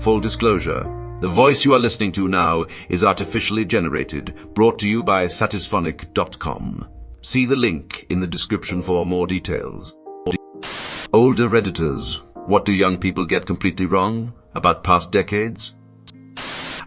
Full disclosure, the voice you are listening to now is artificially generated, brought to you by satisphonic.com. See the link in the description for more details. Older redditors. What do young people get completely wrong about past decades?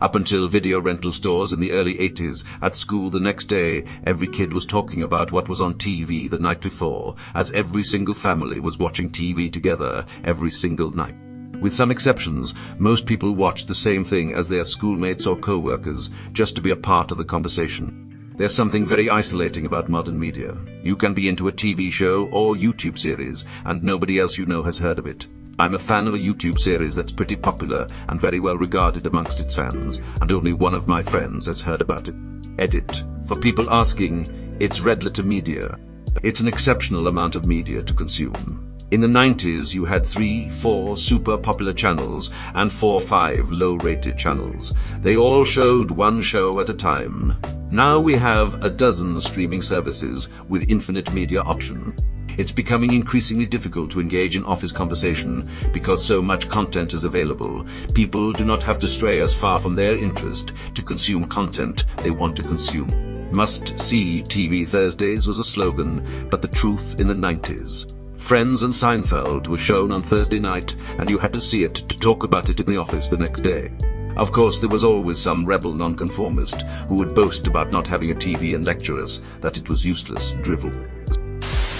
Up until video rental stores in the early 80s, at school the next day, every kid was talking about what was on TV the night before, as every single family was watching TV together every single night. With some exceptions, most people watched the same thing as their schoolmates or co-workers, just to be a part of the conversation. There's something very isolating about modern media. You can be into a TV show or YouTube series, and nobody else you know has heard of it. I'm a fan of a YouTube series that's pretty popular and very well regarded amongst its fans, and only one of my friends has heard about it. Edit. For people asking, it's red letter media. It's an exceptional amount of media to consume. In the 90s, you had 3-4 super popular channels and 4-5 low-rated channels. They all showed one show at a time. Now we have a dozen streaming services with infinite media option. It's becoming increasingly difficult to engage in office conversation because so much content is available. People do not have to stray as far from their interest to consume content they want to consume. Must-see TV Thursdays was a slogan, but the truth in the 90s. Friends and Seinfeld were shown on Thursday night, and you had to see it to talk about it in the office the next day. Of course, there was always some rebel nonconformist who would boast about not having a TV and lecture us that it was useless drivel.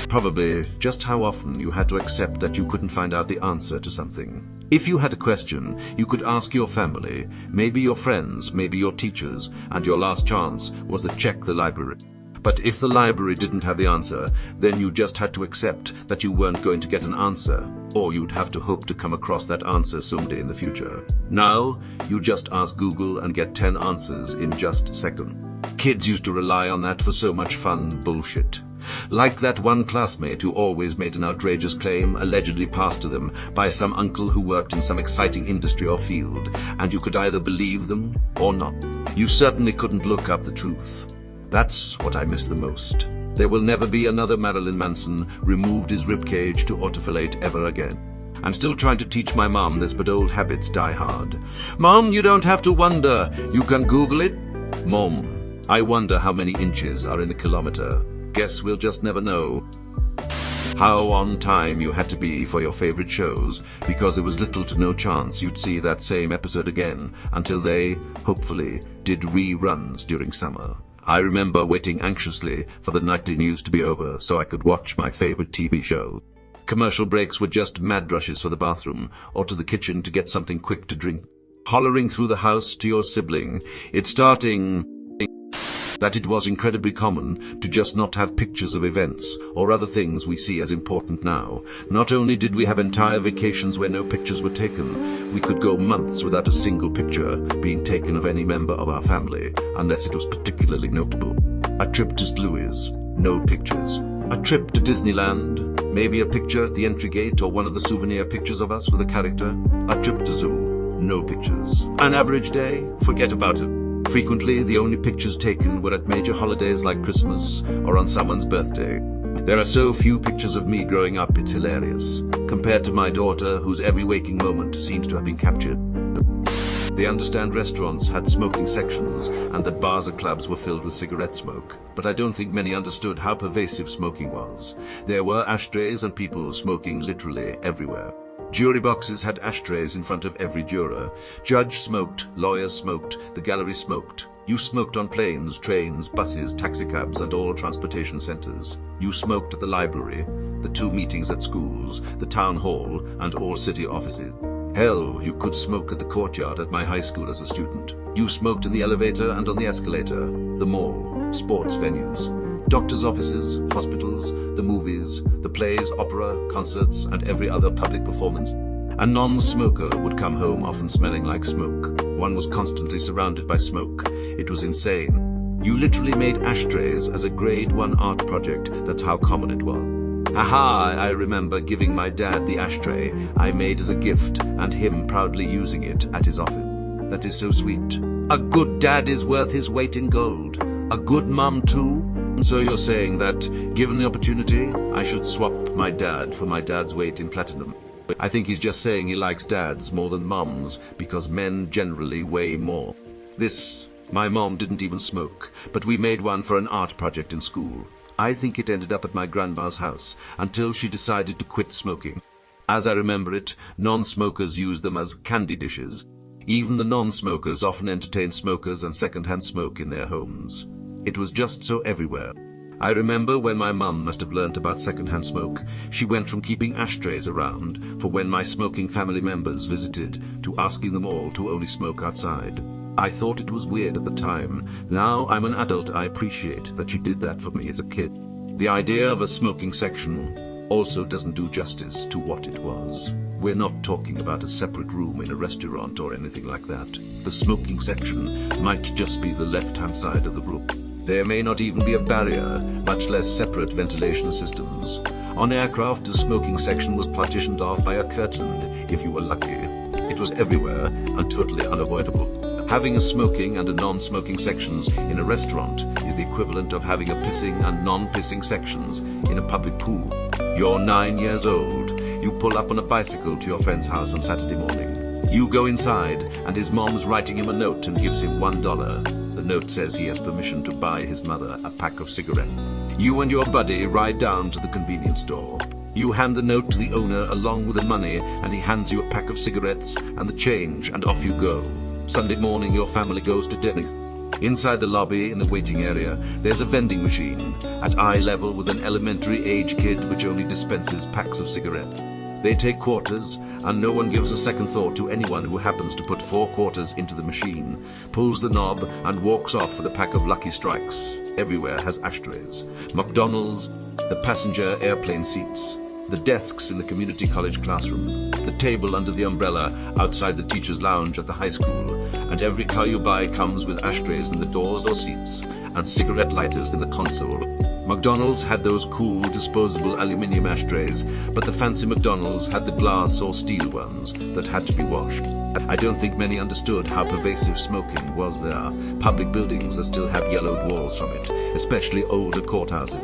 Probably just how often you had to accept that you couldn't find out the answer to something. If you had a question, you could ask your family, maybe your friends, maybe your teachers, and your last chance was to check the library. But if the library didn't have the answer, then you just had to accept that you weren't going to get an answer, or you'd have to hope to come across that answer someday in the future. Now, you just ask Google and get 10 answers in just a second. Kids used to rely on that for so much fun bullshit. Like that one classmate who always made an outrageous claim allegedly passed to them by some uncle who worked in some exciting industry or field, and you could either believe them or not. You certainly couldn't look up the truth. That's what I miss the most. There will never be another Marilyn Manson removed his ribcage to autofillate ever again. I'm still trying to teach my mom this, but old habits die hard. Mom, you don't have to wonder. You can Google it. Mom, I wonder how many inches are in a kilometer. Guess we'll just never know. How on time you had to be for your favorite shows, because there was little to no chance you'd see that same episode again until they, hopefully, did reruns during summer. I remember waiting anxiously for the nightly news to be over so I could watch my favorite TV show. Commercial breaks were just mad rushes for the bathroom or to the kitchen to get something quick to drink. Hollering through the house to your sibling, that it was incredibly common to just not have pictures of events or other things we see as important now. Not only did we have entire vacations where no pictures were taken, we could go months without a single picture being taken of any member of our family, unless it was particularly notable. A trip to Louis, no pictures. A trip to Disneyland, maybe a picture at the entry gate or one of the souvenir pictures of us with a character. A trip to zoo, no pictures. An average day, forget about it. Frequently, the only pictures taken were at major holidays like Christmas or on someone's birthday. There are so few pictures of me growing up, it's hilarious, compared to my daughter, whose every waking moment seems to have been captured. They understand restaurants had smoking sections and that bars and clubs were filled with cigarette smoke, but I don't think many understood how pervasive smoking was. There were ashtrays and people smoking literally everywhere. Jury boxes had ashtrays in front of every juror. Judge smoked, lawyers smoked, the gallery smoked. You smoked on planes, trains, buses, taxicabs, and all transportation centers. You smoked at the library, the 2 meetings at schools, the town hall, and all city offices. Hell, you could smoke at the courtyard at my high school as a student. You smoked in the elevator and on the escalator, the mall, sports venues, doctors' offices, hospitals, the movies, the plays, opera, concerts, and every other public performance. A non-smoker would come home often smelling like smoke. One was constantly surrounded by smoke. It was insane. You literally made ashtrays as a grade 1 art project. That's how common it was. Aha, I remember giving my dad the ashtray I made as a gift and him proudly using it at his office. That is so sweet. A good dad is worth his weight in gold. A good mum too. So you're saying that, given the opportunity, I should swap my dad for my dad's weight in platinum. I think he's just saying he likes dads more than moms because men generally weigh more. My mom didn't even smoke, but we made one for an art project in school. I think it ended up at my grandma's house until she decided to quit smoking. As I remember it, non-smokers use them as candy dishes. Even the non-smokers often entertain smokers and second-hand smoke in their homes. It was just so everywhere. I remember when my mum must have learnt about second-hand smoke, she went from keeping ashtrays around for when my smoking family members visited to asking them all to only smoke outside. I thought it was weird at the time. Now I'm an adult, I appreciate that she did that for me as a kid. The idea of a smoking section also doesn't do justice to what it was. We're not talking about a separate room in a restaurant or anything like that. The smoking section might just be the left-hand side of the room. There may not even be a barrier, much less separate ventilation systems. On aircraft, the smoking section was partitioned off by a curtain, if you were lucky. It was everywhere and totally unavoidable. Having a smoking and a non-smoking sections in a restaurant is the equivalent of having a pissing and non-pissing sections in a public pool. You're 9 years old. You pull up on a bicycle to your friend's house on Saturday morning. You go inside, and his mom's writing him a note and gives him $1. The note says he has permission to buy his mother a pack of cigarettes. You and your buddy ride down to the convenience store. You hand the note to the owner along with the money, and he hands you a pack of cigarettes and the change, and off you go. Sunday morning, your family goes to Denny's. Inside the lobby, in the waiting area, there's a vending machine at eye level with an elementary age kid which only dispenses packs of cigarettes. They take quarters, and no one gives a second thought to anyone who happens to put 4 quarters into the machine, pulls the knob, and walks off with a pack of Lucky Strikes. Everywhere has ashtrays. McDonald's, the passenger airplane seats, the desks in the community college classroom, the table under the umbrella outside the teacher's lounge at the high school, and every car you buy comes with ashtrays in the doors or seats, and cigarette lighters in the console. McDonald's had those cool, disposable aluminium ashtrays, but the fancy McDonald's had the glass or steel ones that had to be washed. I don't think many understood how pervasive smoking was there. Public buildings that still have yellowed walls from it, especially older courthouses.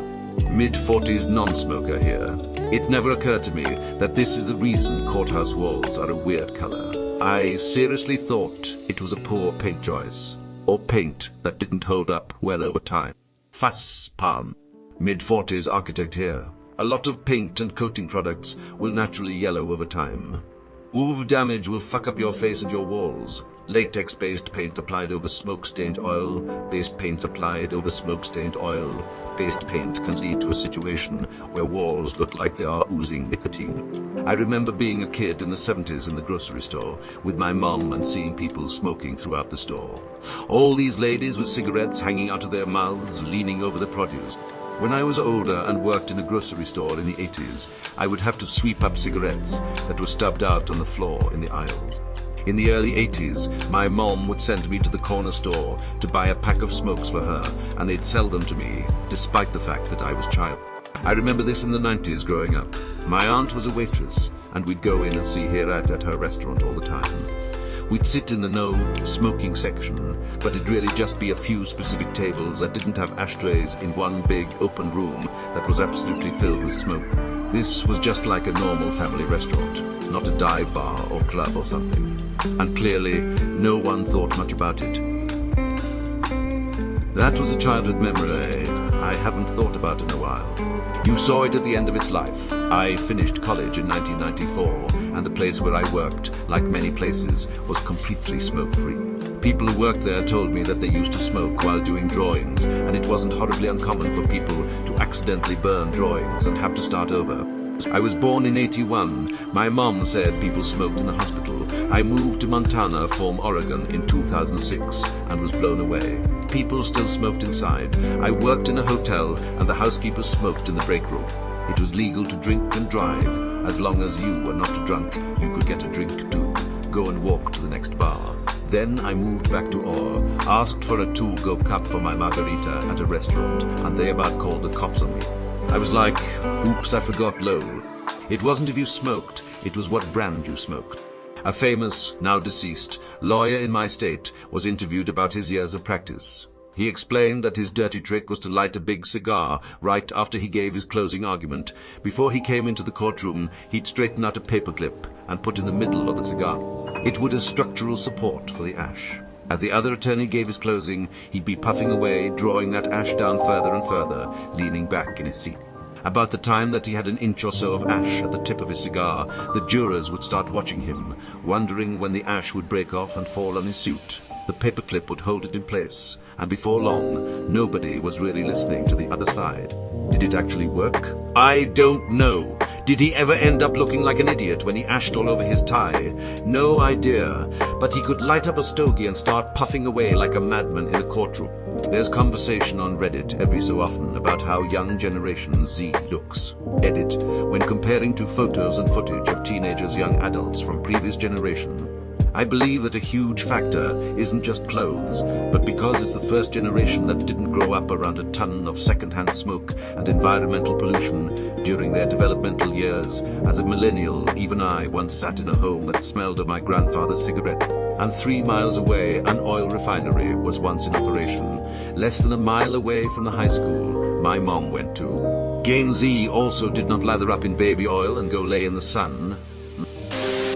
Mid-40s non-smoker here. It never occurred to me that this is the reason courthouse walls are a weird color. I seriously thought it was a poor paint choice, or paint that didn't hold up well over time. Facepalm. Mid-40s architect here. A lot of paint and coating products will naturally yellow over time. UV damage will fuck up your face and your walls. Latex-based paint applied over smoke-stained oil, based paint applied over smoke-stained oil. Based paint can lead to a situation where walls look like they are oozing nicotine. I remember being a kid in the 70s in the grocery store with my mom and seeing people smoking throughout the store. All these ladies with cigarettes hanging out of their mouths, leaning over the produce. When I was older and worked in a grocery store in the 80s, I would have to sweep up cigarettes that were stubbed out on the floor in the aisles. In the early 80s, my mom would send me to the corner store to buy a pack of smokes for her, and they'd sell them to me, despite the fact that I was child. I remember this in the 90s growing up. My aunt was a waitress, and we'd go in and see her out at her restaurant all the time. We'd sit in the no smoking section, but it'd really just be a few specific tables that didn't have ashtrays in one big open room that was absolutely filled with smoke. This was just like a normal family restaurant, not a dive bar or club or something. And clearly, no one thought much about it. That was a childhood memory I haven't thought about in a while. You saw it at the end of its life. I finished college in 1994, and the place where I worked, like many places, was completely smoke-free. People who worked there told me that they used to smoke while doing drawings, and it wasn't horribly uncommon for people to accidentally burn drawings and have to start over. I was born in 81. My mom said people smoked in the hospital. I moved to Montana from Oregon in 2006 and was blown away. People still smoked inside. I worked in a hotel and the housekeepers smoked in the break room. It was legal to drink and drive. As long as you were not drunk, you could get a drink too. Go and walk to the next bar. Then I moved back to Orr, asked for a 2-go cup for my margarita at a restaurant, and they about called the cops on me. I was like, oops, I forgot lol. It wasn't if you smoked, it was what brand you smoked. A famous, now deceased, lawyer in my state was interviewed about his years of practice. He explained that his dirty trick was to light a big cigar right after he gave his closing argument. Before he came into the courtroom, he'd straighten out a paperclip and put in the middle of the cigar. It would as structural support for the ash. As the other attorney gave his closing, he'd be puffing away, drawing that ash down further and further, leaning back in his seat. About the time that he had an inch or so of ash at the tip of his cigar, the jurors would start watching him, wondering when the ash would break off and fall on his suit. The paperclip would hold it in place, and before long, nobody was really listening to the other side. Did it actually work? I don't know. Did he ever end up looking like an idiot when he ashed all over his tie? No idea. But he could light up a stogie and start puffing away like a madman in a courtroom. There's conversation on Reddit every so often about how young Generation Z looks. Edit, when comparing to photos and footage of teenagers, young adults from previous generation. I believe that a huge factor isn't just clothes, but because it's the first generation that didn't grow up around a ton of secondhand smoke and environmental pollution during their developmental years. As a millennial, even I once sat in a home that smelled of my grandfather's cigarette. And 3 miles away, an oil refinery was once in operation. Less than a mile away from the high school my mom went to. Gen Z also did not lather up in baby oil and go lay in the sun,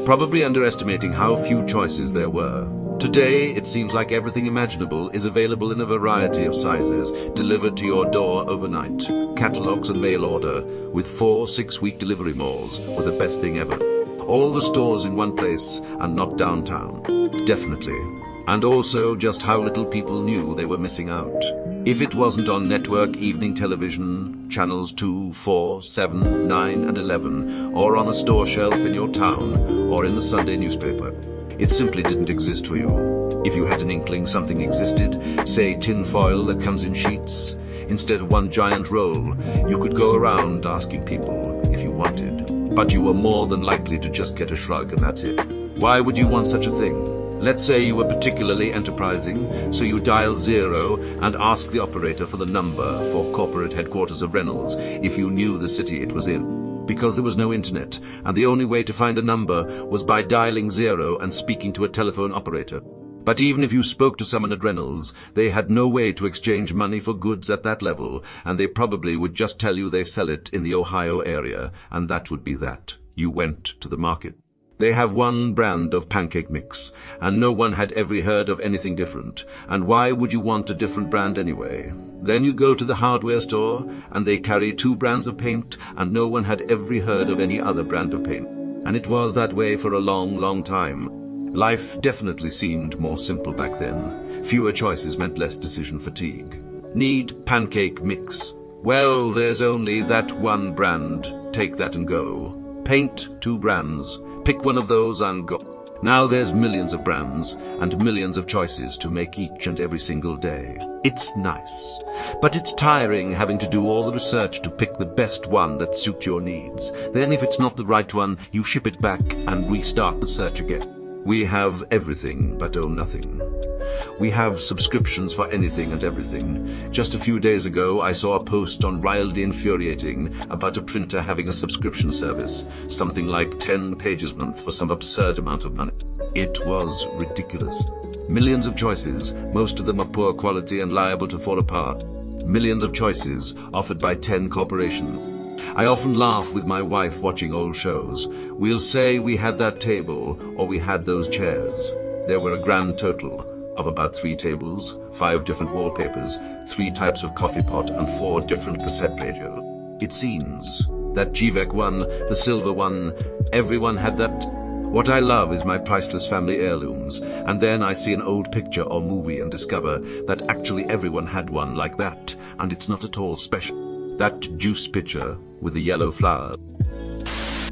probably underestimating how few choices there were. Today, it seems like everything imaginable is available in a variety of sizes, delivered to your door overnight. Catalogs and mail order, with 4-6-week delivery malls, were the best thing ever. All the stores in one place, and not downtown. Definitely. And also just how little people knew they were missing out. If it wasn't on network evening television, channels 2, 4, 7, 9, and 11, or on a store shelf in your town, or in the Sunday newspaper, it simply didn't exist for you. If you had an inkling something existed, say tin foil that comes in sheets, instead of one giant roll, you could go around asking people if you wanted. But you were more than likely to just get a shrug and that's it. Why would you want such a thing? Let's say you were particularly enterprising, so you dial 0 and ask the operator for the number for corporate headquarters of Reynolds if you knew the city it was in. Because there was no internet, and the only way to find a number was by dialing 0 and speaking to a telephone operator. But even if you spoke to someone at Reynolds, they had no way to exchange money for goods at that level, and they probably would just tell you they sell it in the Ohio area, and that would be that. You went to the market. They have one brand of pancake mix, and no one had ever heard of anything different. And why would you want a different brand anyway? Then you go to the hardware store, and they carry 2 brands of paint, and no one had ever heard of any other brand of paint. And it was that way for a long, long time. Life definitely seemed more simple back then. Fewer choices meant less decision fatigue. Need pancake mix? Well, there's only that one brand. Take that and go. Paint, 2 brands. Pick one of those and go. Now there's millions of brands and millions of choices to make each and every single day. It's nice, but it's tiring having to do all the research to pick the best one that suits your needs. Then if it's not the right one, you ship it back and restart the search again. We have everything but own nothing. We have subscriptions for anything and everything. Just a few days ago, I saw a post on Wildly Infuriating about a printer having a subscription service, something like 10 pages a month for some absurd amount of money. It was ridiculous. Millions of choices, most of them of poor quality and liable to fall apart. Millions of choices offered by 10 corporations. I often laugh with my wife watching old shows. We'll say we had that table or we had those chairs. There were a grand total of about 3 tables, 5 different wallpapers, 3 types of coffee pot, and 4 different cassette radios. It seems that GVEC one, the silver one, everyone had that. What I love is my priceless family heirlooms, and then I see an old picture or movie and discover that actually everyone had one like that, and it's not at all special. That juice pitcher with the yellow flower.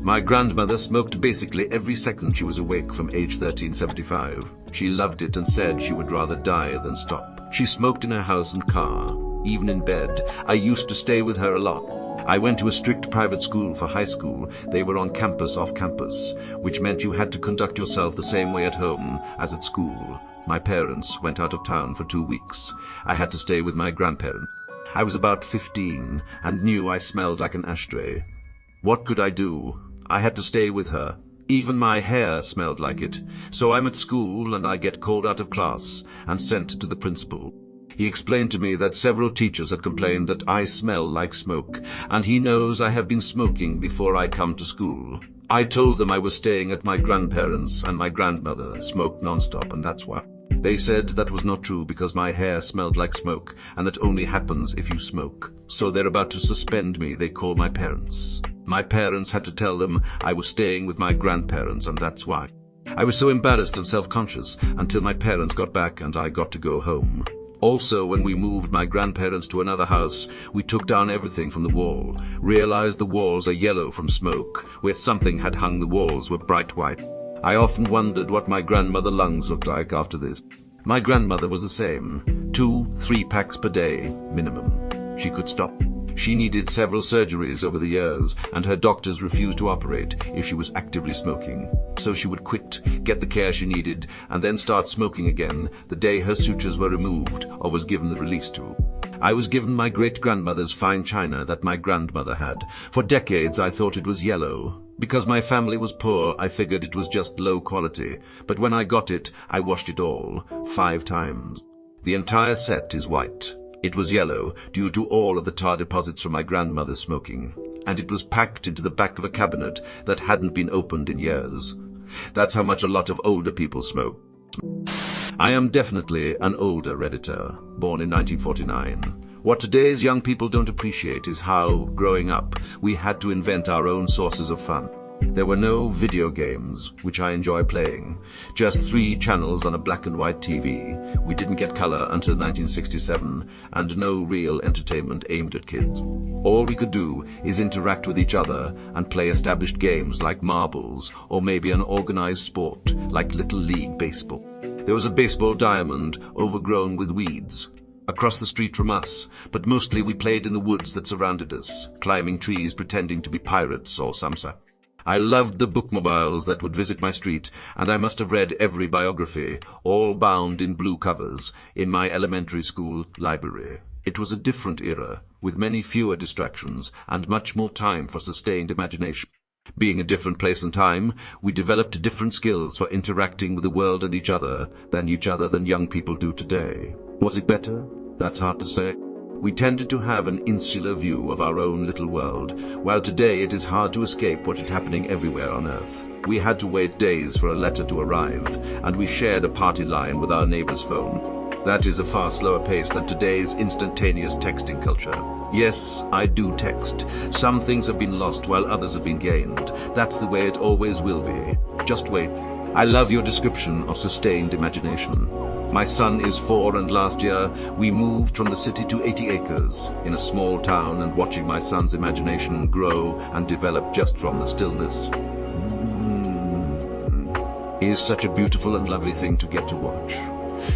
My grandmother smoked basically every second she was awake from age 1375. She loved it and said she would rather die than stop. She smoked in her house and car, even in bed. I used to stay with her a lot. I went to a strict private school for high school. They were on campus, off campus, which meant you had to conduct yourself the same way at home as at school. My parents went out of town for 2 weeks. I had to stay with my grandparents. I was about 15 and knew I smelled like an ashtray. What could I do? I had to stay with her. Even my hair smelled like it. So I'm at school and I get called out of class and sent to the principal. He explained to me that several teachers had complained that I smell like smoke, and he knows I have been smoking before I come to school. I told them I was staying at my grandparents' and my grandmother smoked non-stop, and that's why. They said that was not true because my hair smelled like smoke, and that only happens if you smoke. So they're about to suspend me. They call my parents. My parents had to tell them I was staying with my grandparents, and that's why. I was so embarrassed and self-conscious until my parents got back and I got to go home. Also, when we moved my grandparents to another house, we took down everything from the wall, realized the walls are yellow from smoke, where something had hung the walls were bright white. I often wondered what my grandmother's lungs looked like after this. My grandmother was the same, 2-3 packs per day, minimum. She could stop. She needed several surgeries over the years, and her doctors refused to operate if she was actively smoking. So she would quit, get the care she needed, and then start smoking again the day her sutures were removed or was given the release to. I was given my great-grandmother's fine china that my grandmother had. For decades I thought it was yellow. Because my family was poor, I figured it was just low quality. But when I got it, I washed it all, 5 times. The entire set is white. It was yellow due to all of the tar deposits from my grandmother's smoking, and it was packed into the back of a cabinet that hadn't been opened in years. That's how much a lot of older people smoke. I am definitely an older redditor, born in 1949. What today's young people don't appreciate is how, growing up, we had to invent our own sources of fun. There were no video games, which I enjoy playing. Just 3 channels on a black and white TV. We didn't get color until 1967, and no real entertainment aimed at kids. All we could do is interact with each other and play established games like marbles, or maybe an organized sport like Little League Baseball. There was a baseball diamond overgrown with weeds across the street from us, but mostly we played in the woods that surrounded us, climbing trees pretending to be pirates or samsa. I loved the bookmobiles that would visit my street, and I must have read every biography, all bound in blue covers, in my elementary school library. It was a different era, with many fewer distractions and much more time for sustained imagination. Being a different place and time, we developed different skills for interacting with the world and each other than young people do today. Was it better? That's hard to say. We tended to have an insular view of our own little world, while today it is hard to escape what is happening everywhere on Earth. We had to wait days for a letter to arrive, and we shared a party line with our neighbor's phone. That is a far slower pace than today's instantaneous texting culture. Yes, I do text. Some things have been lost while others have been gained. That's the way it always will be. Just wait. I love your description of sustained imagination. My son is 4, and last year we moved from the city to 80 acres in a small town, and watching my son's imagination grow and develop just from the stillness is such a beautiful and lovely thing to get to watch.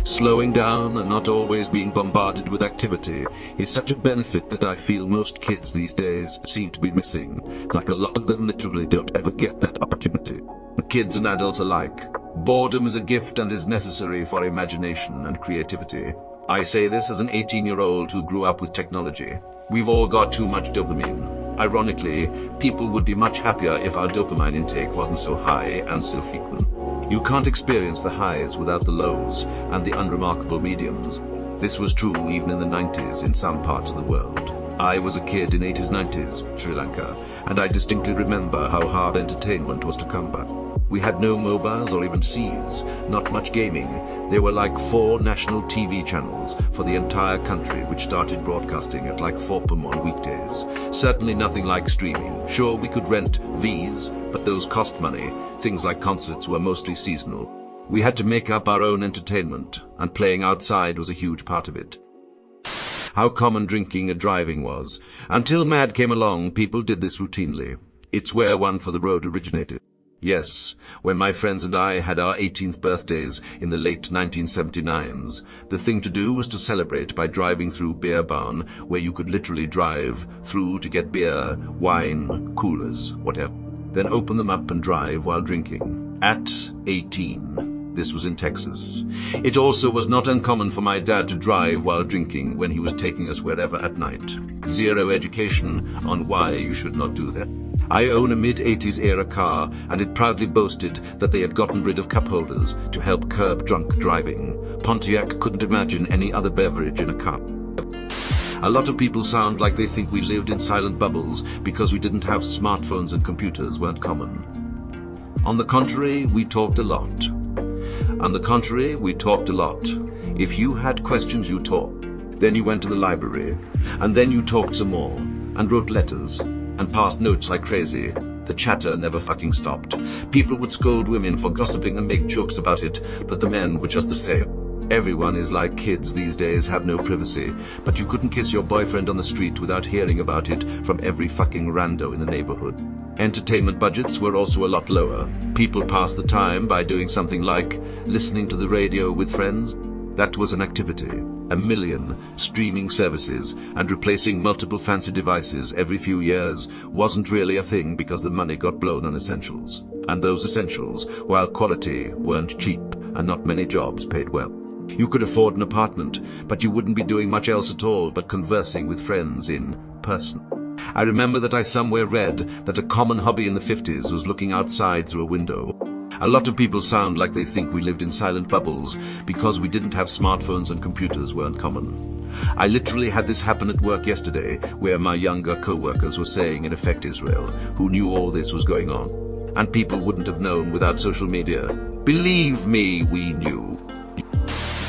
Slowing down and not always being bombarded with activity is such a benefit that I feel most kids these days seem to be missing. Like a lot of them literally don't ever get that opportunity. Kids and adults alike. Boredom is a gift and is necessary for imagination and creativity. I say this as an 18-year-old who grew up with technology. We've all got too much dopamine. Ironically, people would be much happier if our dopamine intake wasn't so high and so frequent. You can't experience the highs without the lows and the unremarkable mediums. This was true even in the 90s in some parts of the world. I was a kid in 80s, 90s, Sri Lanka, and I distinctly remember how hard entertainment was to come by. We had no mobiles or even Cs, not much gaming. There were like 4 national TV channels for the entire country which started broadcasting at like 4 p.m. on weekdays. Certainly nothing like streaming. Sure, we could rent Vs, but those cost money. Things like concerts were mostly seasonal. We had to make up our own entertainment, and playing outside was a huge part of it. How common drinking and driving was. Until MAD came along, people did this routinely. It's where one for the road originated. Yes, when my friends and I had our 18th birthdays in the late 1979s, the thing to do was to celebrate by driving through Beer Barn, where you could literally drive through to get beer, wine, coolers, whatever. Then open them up and drive while drinking. At 18. This was in Texas. It also was not uncommon for my dad to drive while drinking when he was taking us wherever at night. Zero education on why you should not do that. I own a mid-80s era car, and it proudly boasted that they had gotten rid of cup holders to help curb drunk driving. Pontiac couldn't imagine any other beverage in a cup. A lot of people sound like they think we lived in silent bubbles because we didn't have smartphones and computers weren't common. On the contrary, we talked a lot. If you had questions, you talked. Then you went to the library, and then you talked some more, and wrote letters, and passed notes like crazy. The chatter never fucking stopped. People would scold women for gossiping and make jokes about it, but the men were just the same. Everyone is like kids these days, have no privacy, but you couldn't kiss your boyfriend on the street without hearing about it from every fucking rando in the neighborhood. Entertainment budgets were also a lot lower. People passed the time by doing something like listening to the radio with friends. That was an activity. 1 million streaming services and replacing multiple fancy devices every few years wasn't really a thing because the money got blown on essentials. And those essentials, while quality, weren't cheap, and not many jobs paid well. You could afford an apartment, but you wouldn't be doing much else at all but conversing with friends in person. I remember that I somewhere read that a common hobby in the 50s was looking outside through a window. A lot of people sound like they think we lived in silent bubbles because we didn't have smartphones and computers weren't common. I literally had this happen at work yesterday, where my younger co-workers were saying in effect Israel, who knew all this was going on. And people wouldn't have known without social media. Believe me, we knew.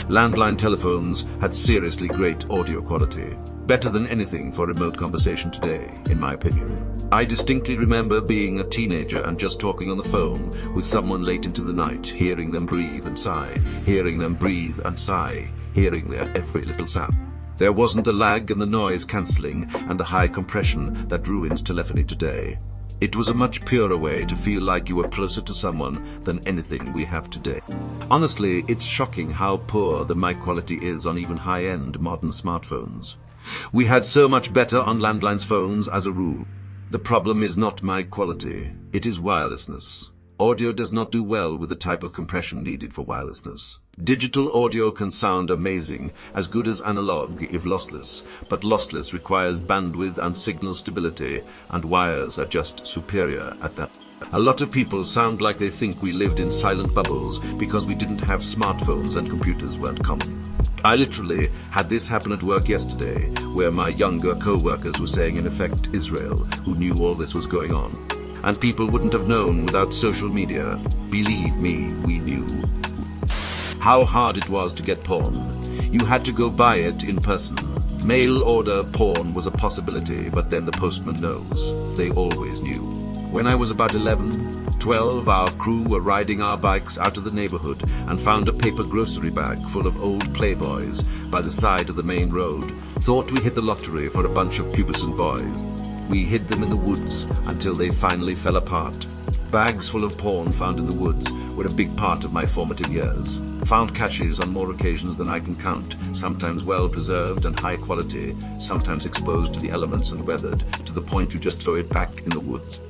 Landline telephones had seriously great audio quality. Better than anything for remote conversation today, in my opinion. I distinctly remember being a teenager and just talking on the phone with someone late into the night, hearing them breathe and sigh, hearing them breathe and sigh, hearing their every little sound. There wasn't the lag and the noise cancelling and the high compression that ruins telephony today. It was a much purer way to feel like you were closer to someone than anything we have today. Honestly, it's shocking how poor the mic quality is on even high-end modern smartphones. We had so much better on landline phones as a rule. The problem is not mic quality, it is wirelessness. Audio does not do well with the type of compression needed for wirelessness. Digital audio can sound amazing, as good as analog if lossless, but lossless requires bandwidth and signal stability, and wires are just superior at that. A lot of people sound like they think we lived in silent bubbles because we didn't have smartphones and computers weren't common. I literally had this happen at work yesterday, where my younger co-workers were saying in effect Israel, who knew all this was going on. And people wouldn't have known without social media. Believe me, we knew. How hard it was to get porn. You had to go buy it in person. Mail order porn was a possibility, but then the postman knows. They always knew. When I was about 11, 12, our crew were riding our bikes out of the neighborhood and found a paper grocery bag full of old Playboys by the side of the main road. Thought we hit the lottery for a bunch of pubescent boys. We hid them in the woods until they finally fell apart. Bags full of porn found in the woods were a big part of my formative years. Found caches on more occasions than I can count, sometimes well preserved and high quality, sometimes exposed to the elements and weathered to the point you just throw it back in the woods.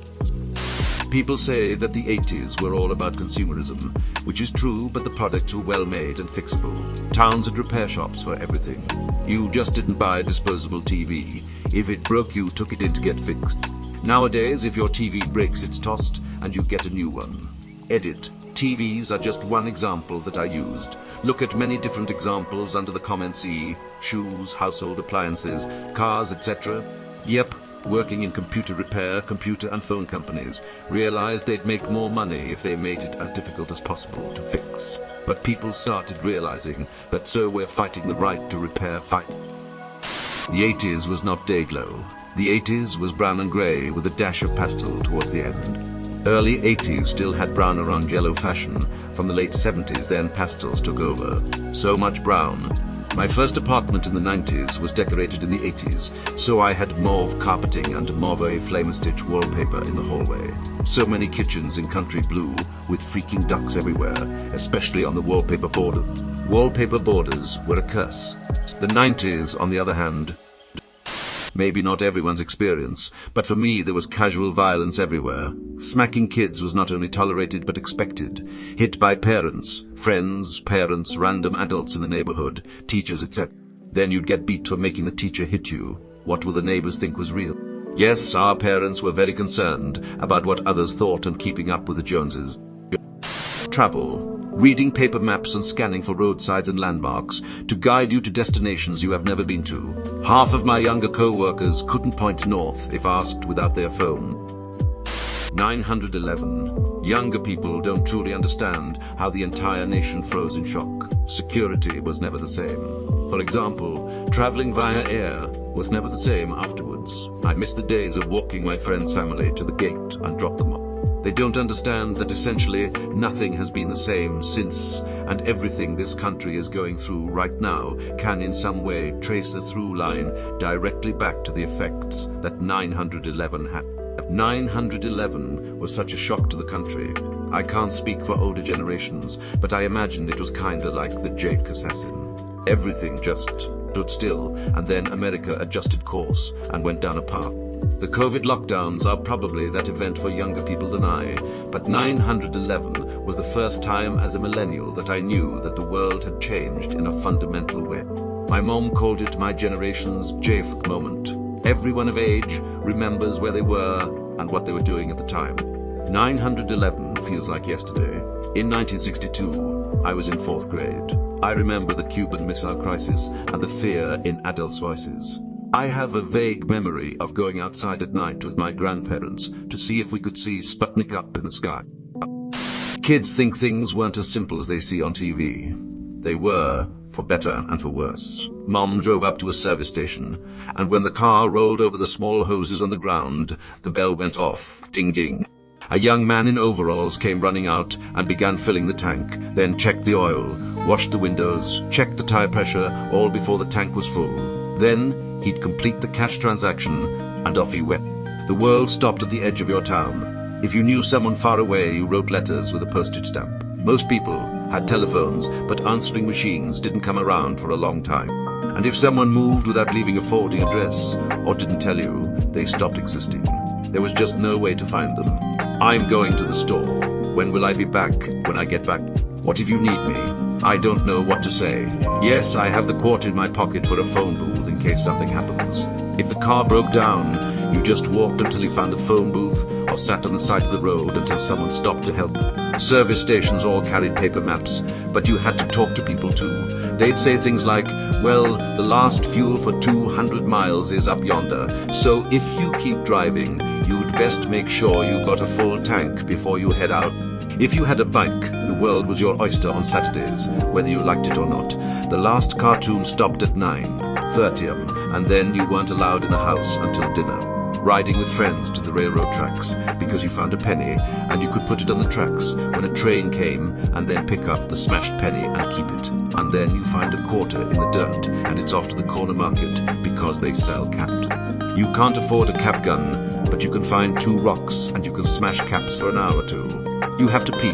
People say that the 80s were all about consumerism, which is true, but the products were well made and fixable. Towns had repair shops for everything. You just didn't buy a disposable TV. If it broke, you took it in to get fixed. Nowadays, if your TV breaks, it's tossed and you get a new one. Edit. TVs are just one example that I used. Look at many different examples under the comments see shoes, household appliances, cars, etc. Yep. Working in computer repair, computer and phone companies, realized they'd make more money if they made it as difficult as possible to fix. But people started realizing that so we're fighting the right to repair fight. The 80s was not day-glow. The 80s was brown and grey with a dash of pastel towards the end. Early 80s still had brown around yellow fashion. From the late 70s then pastels took over. So much brown. My first apartment in the 90s was decorated in the 80s, so I had mauve carpeting and mauve flame-stitch wallpaper in the hallway. So many kitchens in country blue, with freaking ducks everywhere, especially on the wallpaper border. Wallpaper borders were a curse. The 90s, on the other hand, maybe not everyone's experience, but for me there was casual violence everywhere. Smacking kids was not only tolerated but expected. Hit by parents, friends, parents, random adults in the neighborhood, teachers, etc. Then you'd get beat for making the teacher hit you. What will the neighbors think was real? Yes, our parents were very concerned about what others thought and keeping up with the Joneses. Travel, reading paper maps and scanning for roadsides and landmarks to guide you to destinations you have never been to. Half of my younger co-workers couldn't point north if asked without their phone. 911. Younger people don't truly understand how the entire nation froze in shock. Security was never the same. For example, traveling via air was never the same afterwards. I miss the days of walking my friend's family to the gate and drop them off. They don't understand that essentially nothing has been the same since, and everything this country is going through right now can in some way trace a through line directly back to the effects that 911 had. 911 was such a shock to the country. I can't speak for older generations, but I imagine it was kinda like the Jake assassin. Everything just stood still, and then America adjusted course and went down a path. The COVID lockdowns are probably that event for younger people than I, but 911 was the first time as a millennial that I knew that the world had changed in a fundamental way. My mom called it my generation's JF moment. Everyone of age remembers where they were and what they were doing at the time. 911 feels like yesterday. In 1962, I was in 4th grade. I remember the Cuban Missile Crisis and the fear in adults' voices. I have a vague memory of going outside at night with my grandparents to see if we could see Sputnik up in the sky. Kids think things weren't as simple as they see on TV. They were, for better and for worse. Mom drove up to a service station, and when the car rolled over the small hoses on the ground, the bell went off, ding ding. A young man in overalls came running out and began filling the tank, then checked the oil, washed the windows, checked the tire pressure, all before the tank was full. Then he'd complete the cash transaction, and off he went. The world stopped at the edge of your town. If you knew someone far away, you wrote letters with a postage stamp. Most people had telephones, but answering machines didn't come around for a long time. And if someone moved without leaving a forwarding address, or didn't tell you, they stopped existing. There was just no way to find them. I'm going to the store. When will I be back? When I get back. What if you need me? I don't know what to say. Yes, I have the quarter in my pocket for a phone booth in case something happens. If the car broke down, you just walked until you found a phone booth or sat on the side of the road until someone stopped to help. Service stations all carried paper maps, but you had to talk to people too. They'd say things like, well, the last fuel for 200 miles is up yonder, so if you keep driving, you'd best make sure you got a full tank before you head out. If you had a bike, the world was your oyster on Saturdays, whether you liked it or not. The last cartoon stopped at 9:30 am, and then you weren't allowed in the house until dinner. Riding with friends to the railroad tracks because you found a penny and you could put it on the tracks when a train came, and then pick up the smashed penny and keep it. And then you find a quarter in the dirt and it's off to the corner market because they sell capped. You can't afford a cap gun, but you can find 2 rocks and you can smash caps for an hour or two. You have to pee,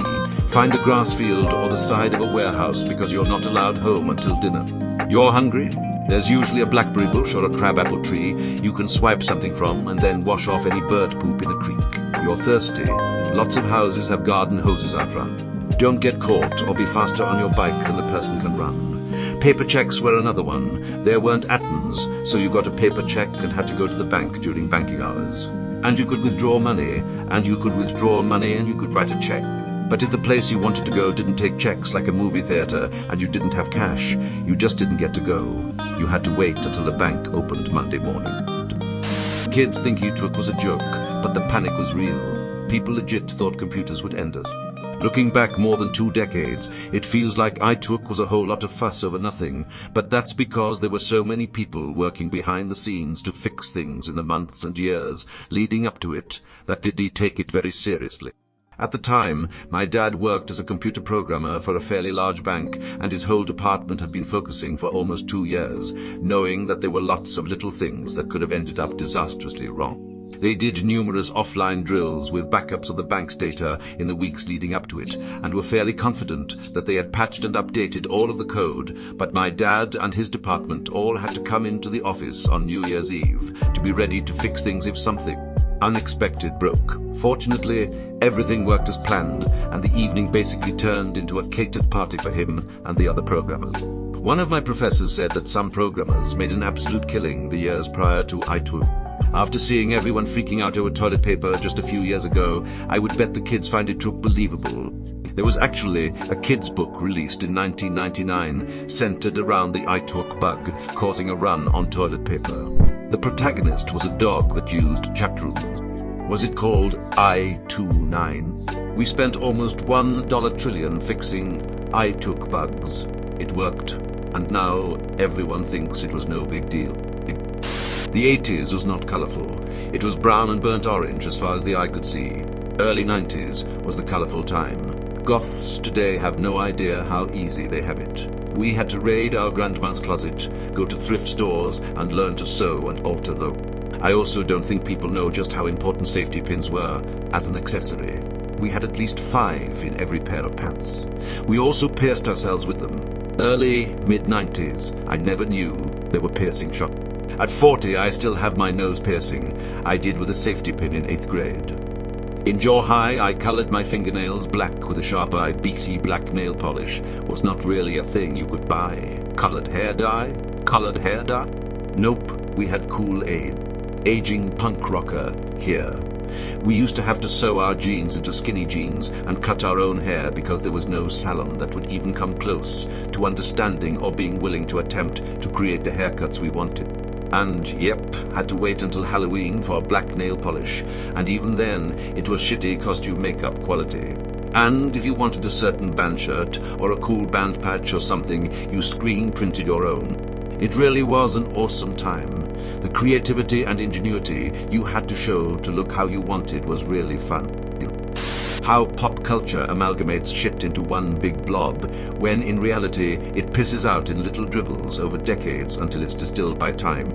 find a grass field or the side of a warehouse because you're not allowed home until dinner. You're hungry? There's usually a blackberry bush or a crabapple tree you can swipe something from and then wash off any bird poop in a creek. You're thirsty? Lots of houses have garden hoses out front. Don't get caught or be faster on your bike than the person can run. Paper checks were another one. There weren't atoms, so you got a paper check and had to go to the bank during banking hours. And you could withdraw money, and you could withdraw money, and you could write a check. But if the place you wanted to go didn't take checks like a movie theater and you didn't have cash, you just didn't get to go. You had to wait until the bank opened Monday morning. Kids think E-Took was a joke, but the panic was real. People legit thought computers would end us. Looking back more than 2 decades, it feels like E-Took was a whole lot of fuss over nothing, but that's because there were so many people working behind the scenes to fix things in the months and years leading up to it that did take it very seriously. At the time, my dad worked as a computer programmer for a fairly large bank, and his whole department had been focusing for almost 2 years, knowing that there were lots of little things that could have ended up disastrously wrong. They did numerous offline drills with backups of the bank's data in the weeks leading up to it, and were fairly confident that they had patched and updated all of the code, but my dad and his department all had to come into the office on New Year's Eve to be ready to fix things if something unexpected broke. Fortunately, everything worked as planned, and the evening basically turned into a catered party for him and the other programmers. One of my professors said that some programmers made an absolute killing the years prior to E-Took. After seeing everyone freaking out over toilet paper just a few years ago, I would bet the kids find it took believable. There was actually a kids' book released in 1999 centered around the iTalk bug causing a run on toilet paper. The protagonist was a dog that used chat rooms. Was it called I29? We spent almost $1 trillion fixing iTalk bugs. It worked, and now everyone thinks it was no big deal. The 80s was not colorful. It was brown and burnt orange as far as the eye could see. Early 90s was the colorful time. Goths today have no idea how easy they have it. We had to raid our grandma's closet, go to thrift stores, and learn to sew and alter them. I also don't think people know just how important safety pins were as an accessory. We had at least 5 in every pair of pants. We also pierced ourselves with them. Early, mid-90s, I never knew there were piercing shops. At 40, I still have my nose piercing. I did with a safety pin in 8th grade. In jaw high, I colored my fingernails black with a sharp-eye BC black nail polish. Was not really a thing you could buy. Colored hair dye? Colored hair dye? Nope, we had Kool-Aid. Aging punk rocker here. We used to have to sew our jeans into skinny jeans and cut our own hair because there was no salon that would even come close to understanding or being willing to attempt to create the haircuts we wanted. And, yep, had to wait until Halloween for black nail polish, and even then, it was shitty costume makeup quality. And if you wanted a certain band shirt, or a cool band patch or something, you screen printed your own. It really was an awesome time. The creativity and ingenuity you had to show to look how you wanted was really fun. How pop culture amalgamates shit into one big blob, when in reality it pisses out in little dribbles over decades until it's distilled by time.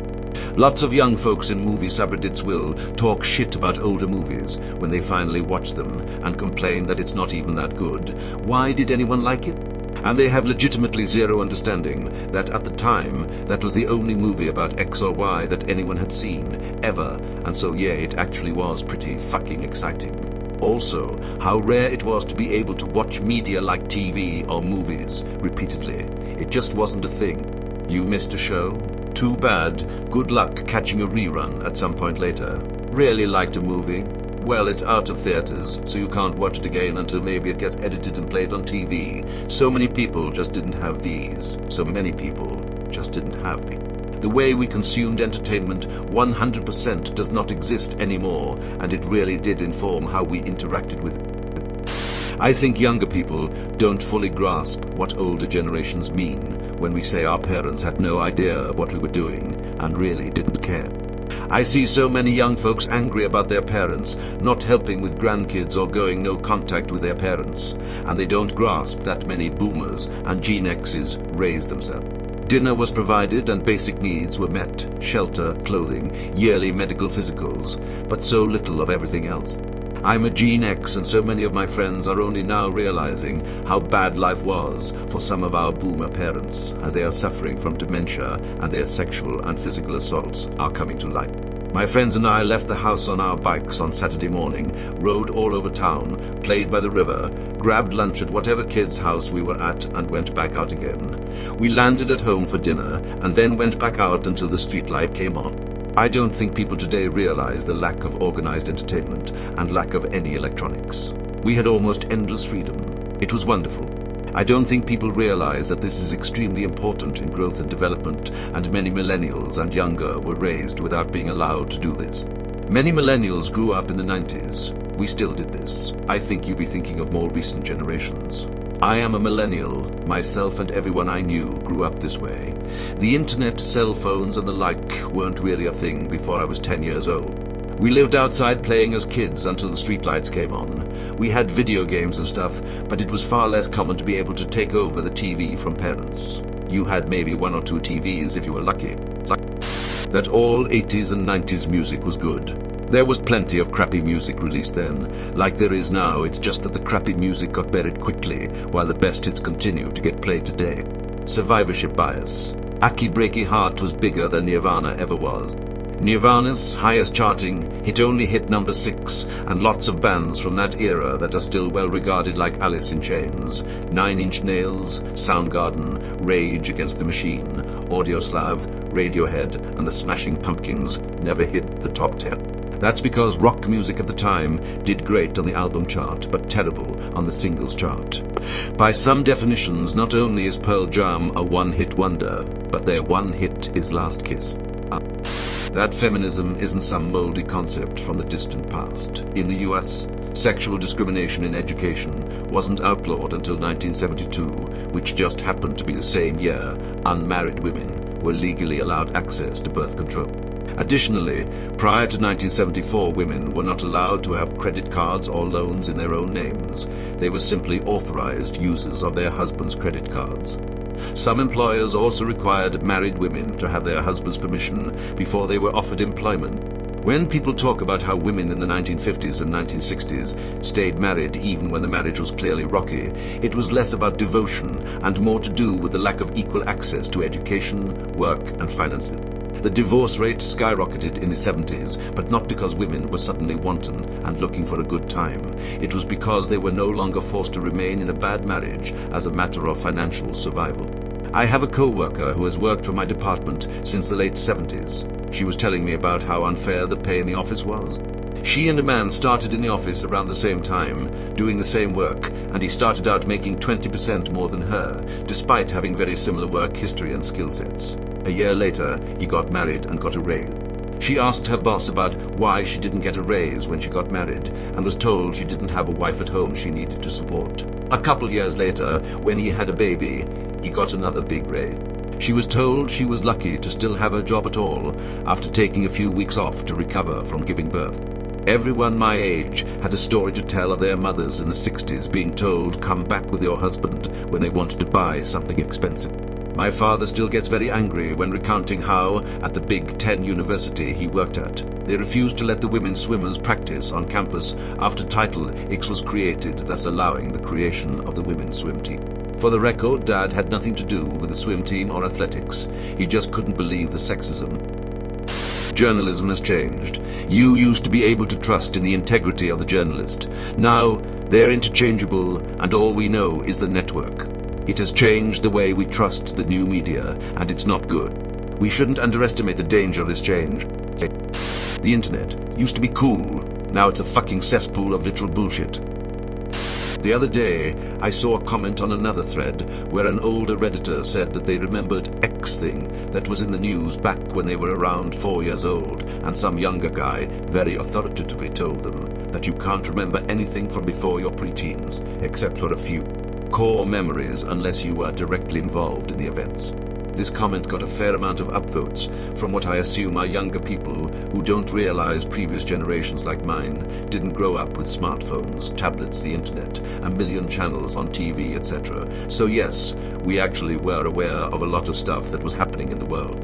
Lots of young folks in movie subreddits will talk shit about older movies when they finally watch them and complain that it's not even that good. Why did anyone like it? And they have legitimately zero understanding that at the time that was the only movie about X or Y that anyone had seen, ever, and so yeah, it actually was pretty fucking exciting. Also, how rare it was to be able to watch media like TV or movies repeatedly. It just wasn't a thing. You missed a show? Too bad. Good luck catching a rerun at some point later. Really liked a movie? Well, it's out of theaters, so you can't watch it again until maybe it gets edited and played on TV. So many people just didn't have these. So many people just didn't have these. The way we consumed entertainment 100% does not exist anymore, and it really did inform how we interacted with it. I think younger people don't fully grasp what older generations mean when we say our parents had no idea what we were doing and really didn't care. I see so many young folks angry about their parents not helping with grandkids or going no contact with their parents, and they don't grasp that many boomers and Gen X's raised themselves. Dinner was provided and basic needs were met, shelter, clothing, yearly medical physicals, but so little of everything else. I'm a Gen X, and so many of my friends are only now realizing how bad life was for some of our boomer parents as they are suffering from dementia and their sexual and physical assaults are coming to light. My friends and I left the house on our bikes on Saturday morning, rode all over town, played by the river, grabbed lunch at whatever kid's house we were at, and went back out again. We landed at home for dinner, and then went back out until the streetlight came on. I don't think people today realize the lack of organized entertainment and lack of any electronics. We had almost endless freedom. It was wonderful. I don't think people realize that this is extremely important in growth and development, and many millennials and younger were raised without being allowed to do this. Many millennials grew up in the 90s. We still did this. I think you'd be thinking of more recent generations. I am a millennial. Myself and everyone I knew grew up this way. The internet, cell phones, and the like weren't really a thing before I was 10 years old. We lived outside playing as kids until the streetlights came on. We had video games and stuff, but it was far less common to be able to take over the TV from parents. You had maybe 1 or 2 TVs if you were lucky. That all 80s and 90s music was good. There was plenty of crappy music released then. Like there is now, it's just that the crappy music got buried quickly, while the best hits continue to get played today. Survivorship bias. Aki Breaky Heart was bigger than Nirvana ever was. Nirvana's highest charting hit only hit number 6, and lots of bands from that era that are still well regarded like Alice in Chains, 9 Inch Nails, Soundgarden, Rage Against the Machine, Audioslave, Radiohead, and the Smashing Pumpkins never hit the top 10. That's because rock music at the time did great on the album chart, but terrible on the singles chart. By some definitions, not only is Pearl Jam a one-hit wonder, but their one hit is Last Kiss. That feminism isn't some moldy concept from the distant past. In the US, sexual discrimination in education wasn't outlawed until 1972, which just happened to be the same year unmarried women were legally allowed access to birth control. Additionally, prior to 1974, women were not allowed to have credit cards or loans in their own names. They were simply authorized users of their husband's credit cards. Some employers also required married women to have their husband's permission before they were offered employment. When people talk about how women in the 1950s and 1960s stayed married even when the marriage was clearly rocky, it was less about devotion and more to do with the lack of equal access to education, work, and finances. The divorce rate skyrocketed in the 70s, but not because women were suddenly wanton and looking for a good time. It was because they were no longer forced to remain in a bad marriage as a matter of financial survival. I have a co-worker who has worked for my department since the late 70s. She was telling me about how unfair the pay in the office was. She and a man started in the office around the same time, doing the same work, and he started out making 20% more than her, despite having very similar work history and skill sets. A year later, he got married and got a raise. She asked her boss about why she didn't get a raise when she got married, and was told she didn't have a wife at home she needed to support. A couple years later, when he had a baby, he got another big raise. She was told she was lucky to still have her job at all after taking a few weeks off to recover from giving birth. Everyone my age had a story to tell of their mothers in the 60s being told, "Come back with your husband," when they wanted to buy something expensive. My father still gets very angry when recounting how, at the Big Ten university he worked at, they refused to let the women swimmers practice on campus after Title X was created, thus allowing the creation of the women's swim team. For the record, Dad had nothing to do with the swim team or athletics. He just couldn't believe the sexism. Journalism has changed. You used to be able to trust in the integrity of the journalist. Now, they're interchangeable, and all we know is the network. It has changed the way we trust the new media, and it's not good. We shouldn't underestimate the danger of this change. The internet used to be cool. Now it's a fucking cesspool of literal bullshit. The other day, I saw a comment on another thread where an older redditor said that they remembered X thing that was in the news back when they were around 4 years old, and some younger guy very authoritatively told them that you can't remember anything from before your preteens, except for a few core memories unless you were directly involved in the events. This comment got a fair amount of upvotes from what I assume are younger people who don't realize previous generations like mine didn't grow up with smartphones, tablets, the internet, a million channels on TV, etc. So yes, we actually were aware of a lot of stuff that was happening in the world,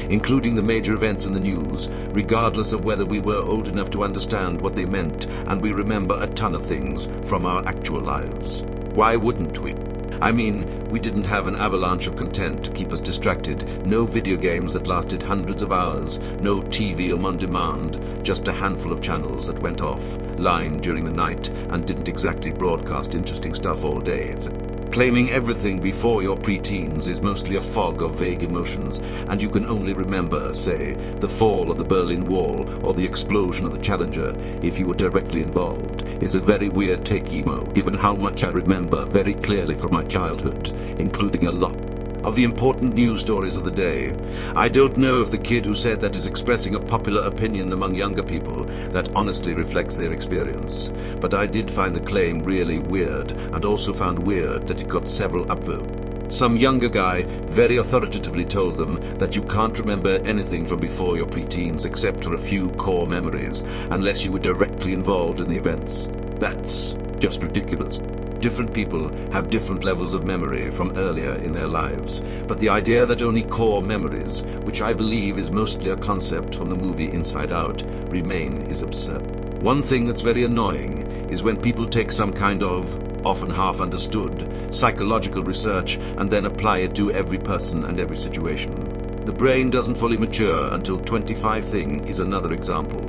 including the major events in the news, regardless of whether we were old enough to understand what they meant, and we remember a ton of things from our actual lives. Why wouldn't we? I mean, we didn't have an avalanche of content to keep us distracted, no video games that lasted hundreds of hours, no TV on demand, just a handful of channels that went offline during the night and didn't exactly broadcast interesting stuff all day, etc. Claiming everything before your preteens is mostly a fog of vague emotions, and you can only remember, say, the fall of the Berlin Wall or the explosion of the Challenger if you were directly involved, is a very weird take, emo, given how much I remember very clearly from my childhood, including a lot of the important news stories of the day. I don't know if the kid who said that is expressing a popular opinion among younger people that honestly reflects their experience, but I did find the claim really weird, and also found weird that it got several upvotes. Some younger guy very authoritatively told them that you can't remember anything from before your preteens except for a few core memories, unless you were directly involved in the events. That's just ridiculous. Different people have different levels of memory from earlier in their lives, but the idea that only core memories, which I believe is mostly a concept from the movie Inside Out, remain is absurd. One thing that's very annoying is when people take some kind of, often half-understood, psychological research and then apply it to every person and every situation. The brain doesn't fully mature until 25 thing is another example.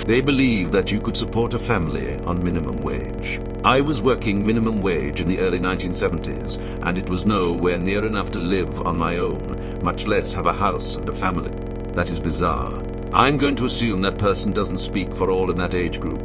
They believe that you could support a family on minimum wage. I was working minimum wage in the early 1970s, and it was nowhere near enough to live on my own, much less have a house and a family. That is bizarre. I'm going to assume that person doesn't speak for all in that age group.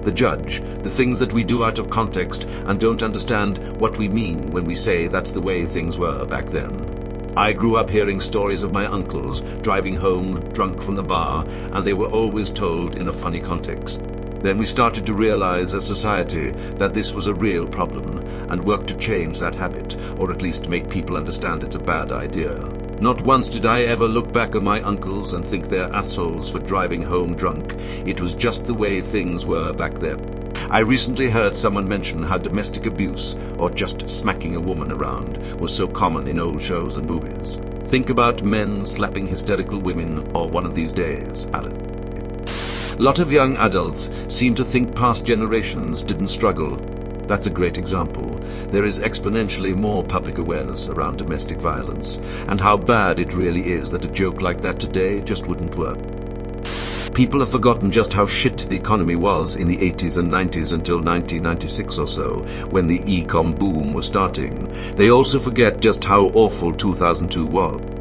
The judge, the things that we do out of context and don't understand what we mean when we say that's the way things were back then. I grew up hearing stories of my uncles driving home drunk from the bar, and they were always told in a funny context. Then we started to realize as society that this was a real problem and worked to change that habit, or at least make people understand it's a bad idea. Not once did I ever look back at my uncles and think they're assholes for driving home drunk. It was just the way things were back then. I recently heard someone mention how domestic abuse, or just smacking a woman around, was so common in old shows and movies. Think about men slapping hysterical women or one of these days, Alice. A lot of young adults seem to think past generations didn't struggle. That's a great example. There is exponentially more public awareness around domestic violence, and how bad it really is that a joke like that today just wouldn't work. People have forgotten just how shit the economy was in the 80s and 90s until 1996 or so, when the e-com boom was starting. They also forget just how awful 2002 was.